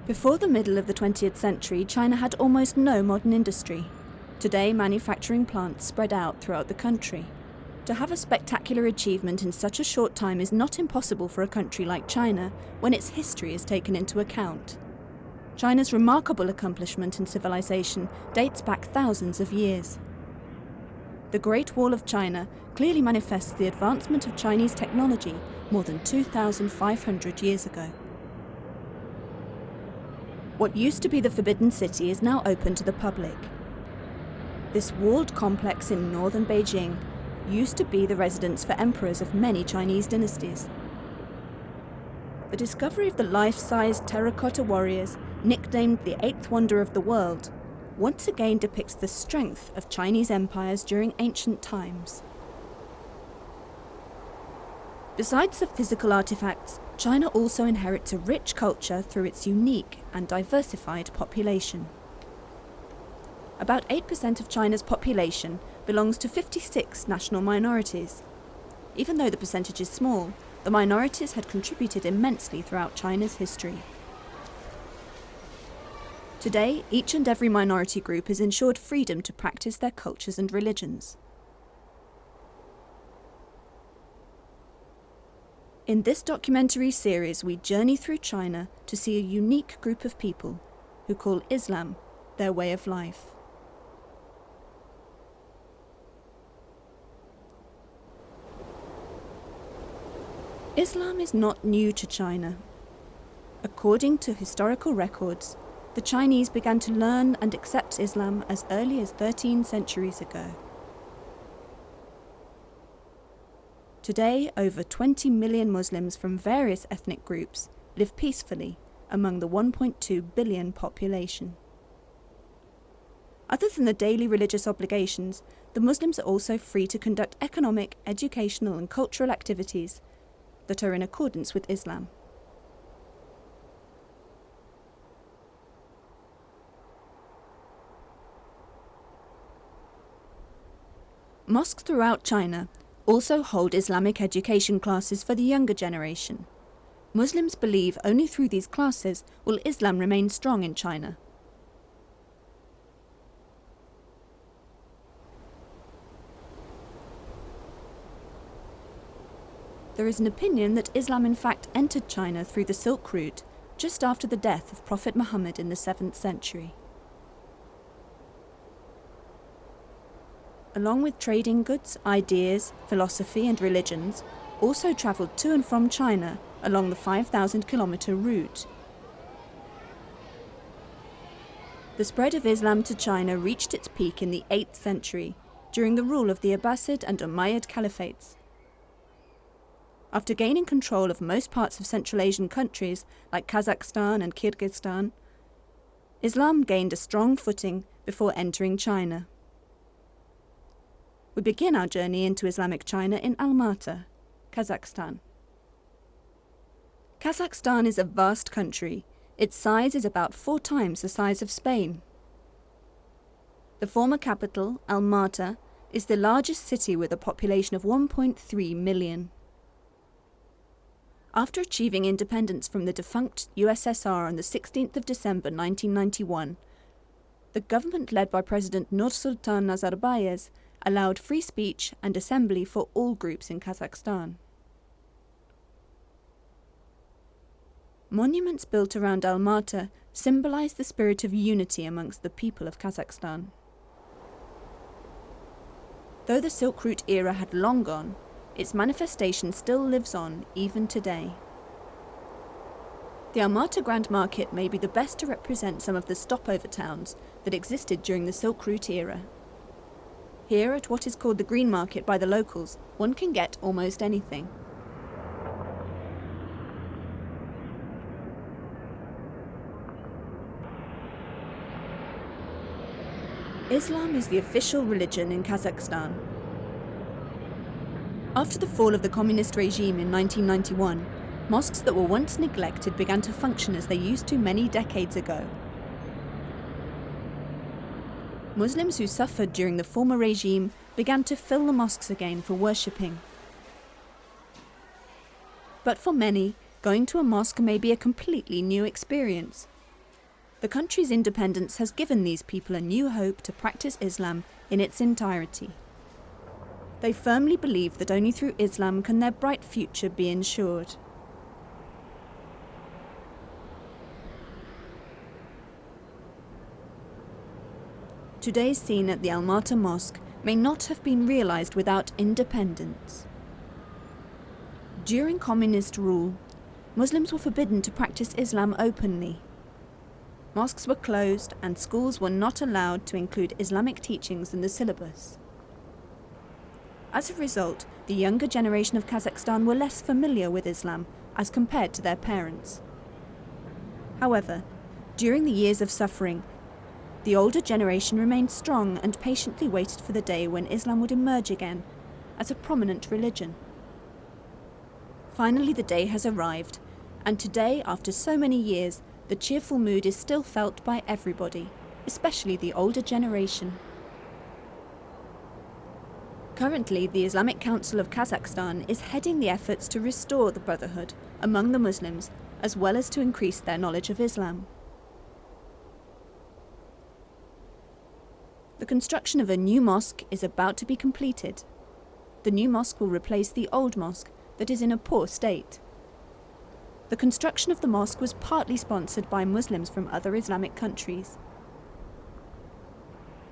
Before the middle of the 20th century, China had almost no modern industry. Today, manufacturing plants spread out throughout the country. To have a spectacular achievement in such a short time is not impossible for a country like China when its history is taken into account. China's remarkable accomplishment in civilization dates back thousands of years. The Great Wall of China clearly manifests the advancement of Chinese technology more than 2,500 years ago. What used to be the Forbidden City is now open to the public. This walled complex in northern Beijing used to be the residence for emperors of many Chinese dynasties. The discovery of the life-size terracotta warriors, nicknamed the Eighth Wonder of the World, once again depicts the strength of Chinese empires during ancient times. Besides the physical artifacts, China also inherits a rich culture through its unique and diversified population. About 8% of China's population belongs to 56 national minorities. Even though the percentage is small, the minorities had contributed immensely throughout China's history. Today, each and every minority group is ensured freedom to practice their cultures and religions. In this documentary series, we journey through China to see a unique group of people who call Islam their way of life. Islam is not new to China. According to historical records, the Chinese began to learn and accept Islam as early as 13 centuries ago. Today, over 20 million Muslims from various ethnic groups live peacefully among the 1.2 billion population. Other than the daily religious obligations, the Muslims are also free to conduct economic, educational and cultural activities that are in accordance with Islam. Mosques throughout China also hold Islamic education classes for the younger generation. Muslims believe only through these classes will Islam remain strong in China. There is an opinion that Islam in fact entered China through the Silk Route just after the death of Prophet Muhammad in the 7th century. Along with trading goods, ideas, philosophy and religions, also travelled to and from China along the 5,000-kilometre route. The spread of Islam to China reached its peak in the 8th century, during the rule of the Abbasid and Umayyad caliphates. After gaining control of most parts of Central Asian countries like Kazakhstan and Kyrgyzstan, Islam gained a strong footing before entering China. We begin our journey into Islamic China in Almaty, Kazakhstan. Kazakhstan is a vast country. Its size is about 4 times the size of Spain. The former capital, Almaty, is the largest city with a population of 1.3 million. After achieving independence from the defunct USSR on the 16th of December 1991, the government led by President Nursultan Nazarbayev allowed free speech and assembly for all groups in Kazakhstan. Monuments built around Almaty symbolize the spirit of unity amongst the people of Kazakhstan. Though the Silk Route era had long gone, its manifestation still lives on even today. The Almaty Grand Market may be the best to represent some of the stopover towns that existed during the Silk Route era. Here, at what is called the Green Market by the locals, one can get almost anything. Islam is the official religion in Kazakhstan. After the fall of the communist regime in 1991, mosques that were once neglected began to function as they used to many decades ago. Muslims who suffered during the former regime began to fill the mosques again for worshipping. But for many, going to a mosque may be a completely new experience. The country's independence has given these people a new hope to practice Islam in its entirety. They firmly believe that only through Islam can their bright future be ensured. Today's scene at the Almaty Mosque may not have been realized without independence. During communist rule, Muslims were forbidden to practice Islam openly. Mosques were closed and schools were not allowed to include Islamic teachings in the syllabus. As a result, the younger generation of Kazakhstan were less familiar with Islam as compared to their parents. However, during the years of suffering, the older generation remained strong and patiently waited for the day when Islam would emerge again as a prominent religion. Finally, the day has arrived, and today, after so many years, the cheerful mood is still felt by everybody, especially the older generation. Currently, the Islamic Council of Kazakhstan is heading the efforts to restore the brotherhood among the Muslims, as well as to increase their knowledge of Islam. The construction of a new mosque is about to be completed. The new mosque will replace the old mosque that is in a poor state. The construction of the mosque was partly sponsored by Muslims from other Islamic countries.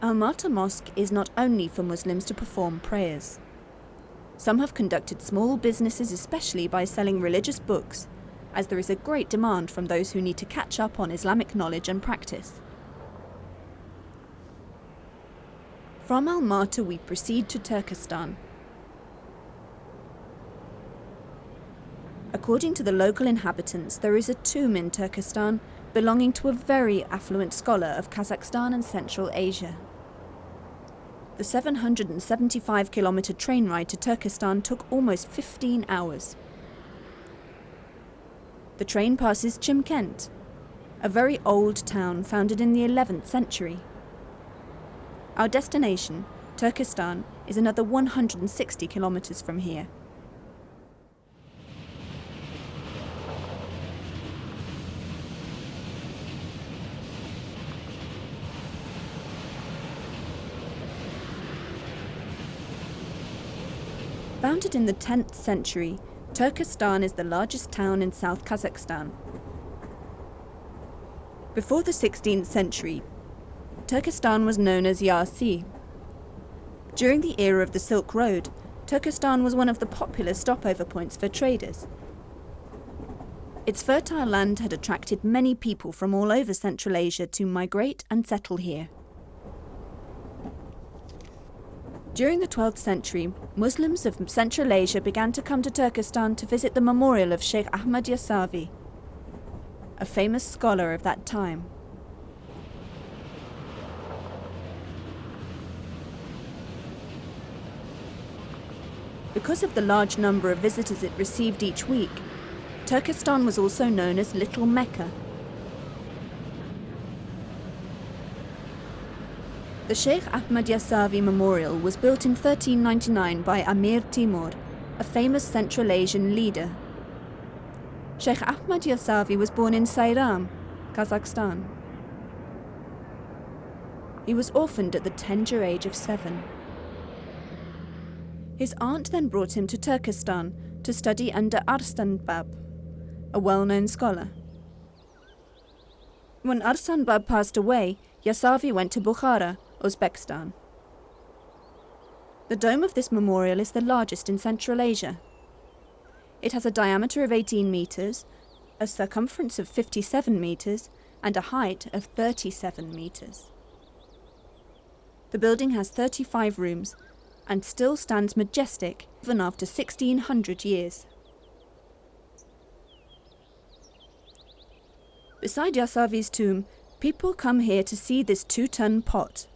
Almaty Mosque is not only for Muslims to perform prayers. Some have conducted small businesses especially by selling religious books, as there is a great demand from those who need to catch up on Islamic knowledge and practice. From Almaty we proceed to Turkestan. According to the local inhabitants, there is a tomb in Turkestan belonging to a very affluent scholar of Kazakhstan and Central Asia. The 775-kilometer train ride to Turkestan took almost 15 hours. The train passes Chimkent, a very old town founded in the 11th century. Our destination, Turkestan, is another 160 kilometers from here. Founded in the 10th century, Turkestan is the largest town in South Kazakhstan. Before the 16th century, Turkestan was known as Yarsi. During the era of the Silk Road, Turkestan was one of the popular stopover points for traders. Its fertile land had attracted many people from all over Central Asia to migrate and settle here. During the 12th century, Muslims of Central Asia began to come to Turkestan to visit the memorial of Sheikh Ahmad Yasavi, a famous scholar of that time. Because of the large number of visitors it received each week, Turkestan was also known as Little Mecca. The Sheikh Ahmad Yasavi Memorial was built in 1399 by Amir Timur, a famous Central Asian leader. Sheikh Ahmad Yasavi was born in Sayram, Kazakhstan. He was orphaned at the tender age of 7. His aunt then brought him to Turkestan to study under Arslan Bab, a well-known scholar. When Arslan Bab passed away, Yasavi went to Bukhara, Uzbekistan. The dome of this memorial is the largest in Central Asia. It has a diameter of 18 meters, a circumference of 57 meters, and a height of 37 meters. The building has 35 rooms and still stands majestic even after 1600 years. Beside Yasavi's tomb, people come here to see this 2-ton pot.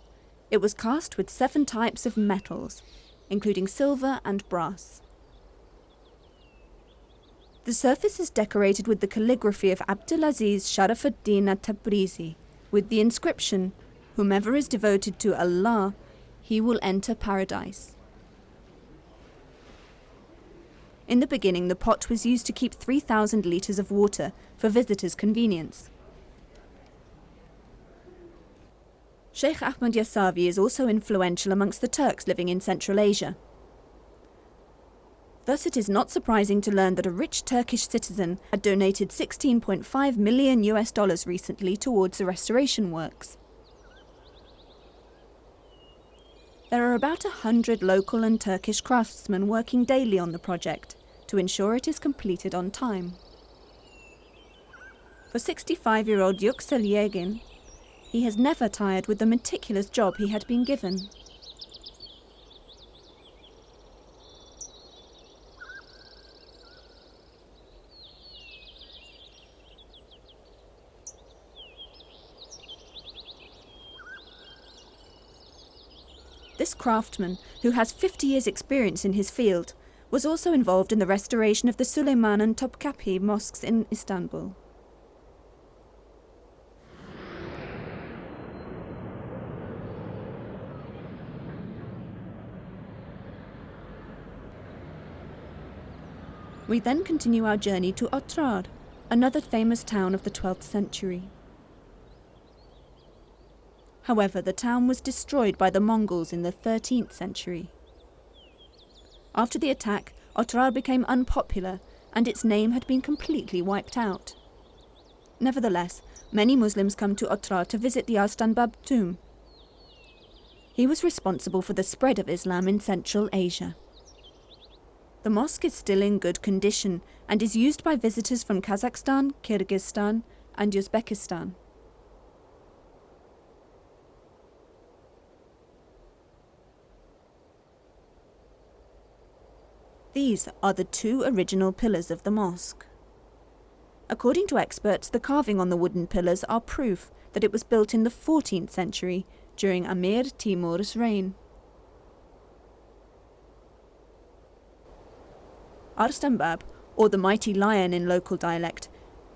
It was cast with 7 types of metals, including silver and brass. The surface is decorated with the calligraphy of Abdulaziz Sharafuddin at-Tabrizi, with the inscription, "Whomever is devoted to Allah, he will enter paradise." In the beginning, the pot was used to keep 3,000 litres of water for visitors' convenience. Sheikh Ahmad Yasavi is also influential amongst the Turks living in Central Asia. Thus, it is not surprising to learn that a rich Turkish citizen had donated $16.5 million recently towards the restoration works. There are about 100 local and Turkish craftsmen working daily on the project to ensure it is completed on time. For 65-year-old Yüksel Yegin, he has never tired with the meticulous job he had been given. This craftsman, who has 50 years' experience in his field, was also involved in the restoration of the Süleyman and Topkapi mosques in Istanbul. We then continue our journey to Otrar, another famous town of the 12th century. However, the town was destroyed by the Mongols in the 13th century. After the attack, Otrar became unpopular and its name had been completely wiped out. Nevertheless, many Muslims come to Otrar to visit the Arslanbab tomb. He was responsible for the spread of Islam in Central Asia. The mosque is still in good condition and is used by visitors from Kazakhstan, Kyrgyzstan, and Uzbekistan. These are the two original pillars of the mosque. According to experts, the carving on the wooden pillars are proof that it was built in the 14th century during Amir Timur's reign. Arslanbab, or the mighty lion in local dialect,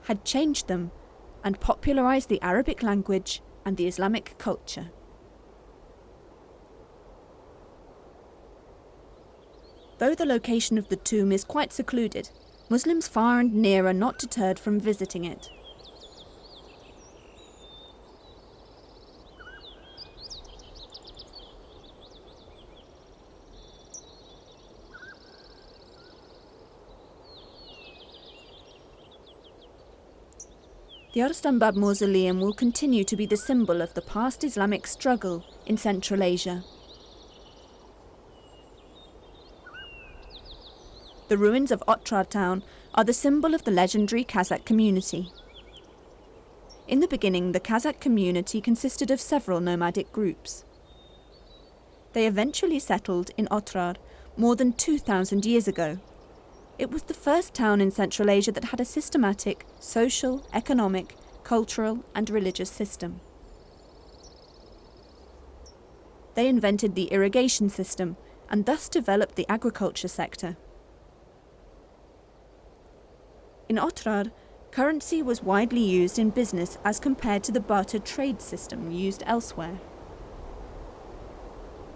had changed them and popularized the Arabic language and the Islamic culture. Though the location of the tomb is quite secluded, Muslims far and near are not deterred from visiting it. The Arslanbab mausoleum will continue to be the symbol of the past Islamic struggle in Central Asia. The ruins of Otrar town are the symbol of the legendary Kazakh community. In the beginning, the Kazakh community consisted of several nomadic groups. They eventually settled in Otrar more than 2,000 years ago. It was the first town in Central Asia that had a systematic social, economic, cultural, and religious system. They invented the irrigation system and thus developed the agriculture sector. In Otrar, currency was widely used in business as compared to the barter trade system used elsewhere.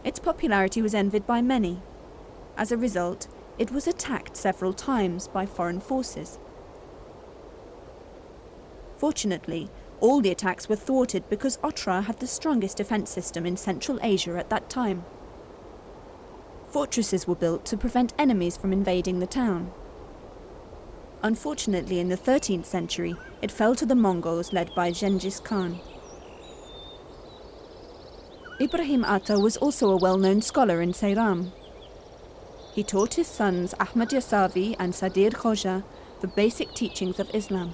Its popularity was envied by many. As a result, it was attacked several times by foreign forces. Fortunately, all the attacks were thwarted because Otrar had the strongest defence system in Central Asia at that time. Fortresses were built to prevent enemies from invading the town. Unfortunately, in the 13th century, it fell to the Mongols led by Genghis Khan. Ibrahim Atta was also a well-known scholar in Seyran. He taught his sons Ahmad Yasavi and Sadir Khoja the basic teachings of Islam.